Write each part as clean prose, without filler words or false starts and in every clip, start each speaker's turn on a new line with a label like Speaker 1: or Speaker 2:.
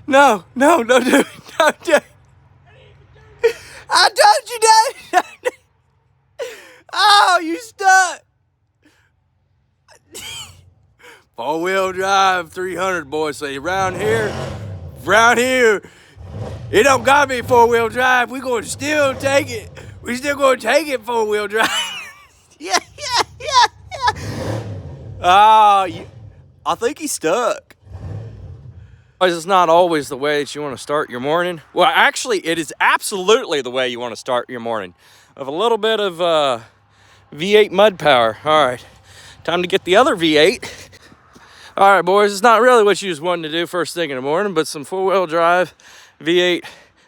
Speaker 1: no, don't do it. Don't do it. I told you not. Oh, you stuck. 4-wheel drive 300, boys. Say around here, it don't gotta be 4-wheel drive. We gonna still take it. We still gonna take it 4-wheel drive. Yeah. Oh, I think he's stuck. It's not always the way that you want to start your morning. Well, actually, it is absolutely the way you want to start your morning. Of a little bit of V8 mud power. All right, time to get the other V8. All right, boys, it's not really what you was wanting to do first thing in the morning, but some 4-wheel drive V8,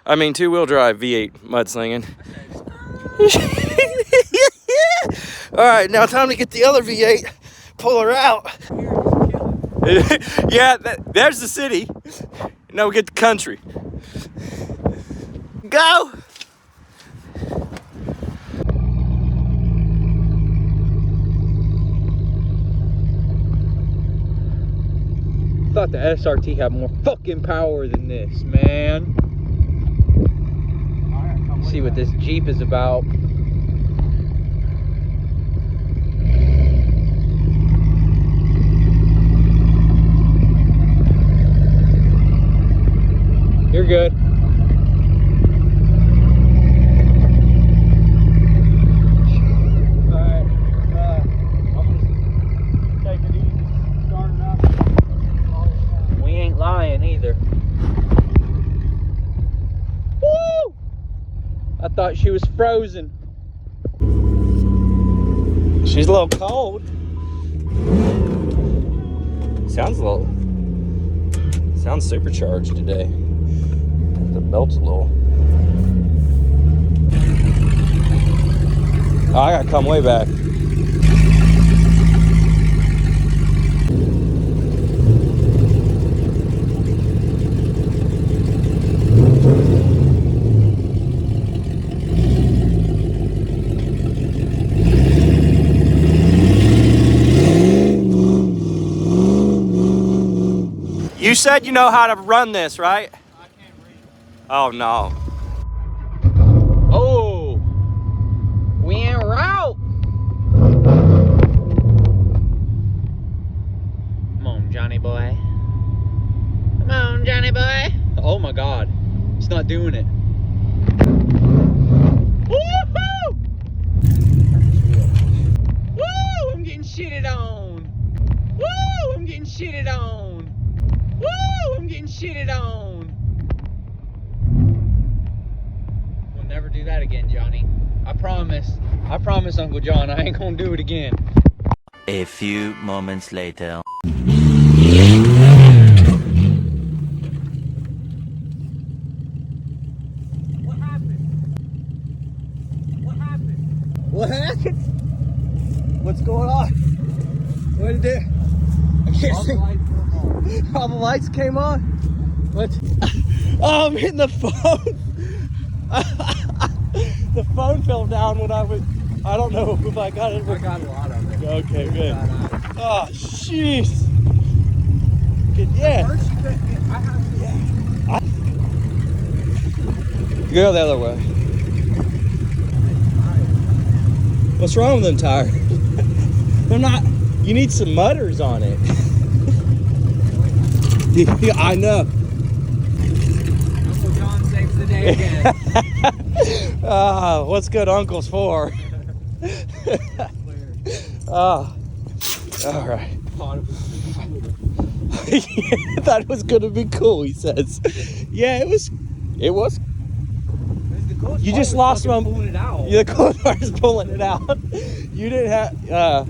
Speaker 1: 2-wheel drive V8 mudslinging. All right, now time to get the other V8, pull her out. Yeah, there's the city. Now we get the country. Go!
Speaker 2: I thought the SRT had more fucking power than this, man. See what this Jeep is about. You're good. Alright, I'm gonna take it easy, start it up. We ain't lying either. Woo! I thought she was frozen.
Speaker 1: She's a little cold. Sounds supercharged today. The belt's a little. Oh, I gotta come way back. You said you know how to run this, right? I can't read. Oh, no.
Speaker 2: Oh! We en route! Come on, Johnny boy. Come on, Johnny boy. Oh my God. It's not doing it. Woohoo! Woo! I'm getting shitted on. Woo! I'm getting shitted on. Woo! I'm getting shitted on. We'll never do that again, Johnny. I promise. I promise, Uncle John, I ain't gonna do it again.
Speaker 3: A few moments later.
Speaker 2: What happened? What happened? What happened? What's going on? What did it do? I can't see. All the lights came on. What? Oh, I'm hitting the phone. The phone fell down when I was. I don't know if I got it. I got a lot of it. Okay, good. Oh, jeez. Yeah. Go the other way. What's wrong with them tires? They're not. You need some mudders on it. Yeah, I know. Uncle John saves the day again. What's good uncles for? All right. Thought it was gonna be cool, he says. Yeah, it was. You just lost my. The cool part is pulling it out. You didn't have.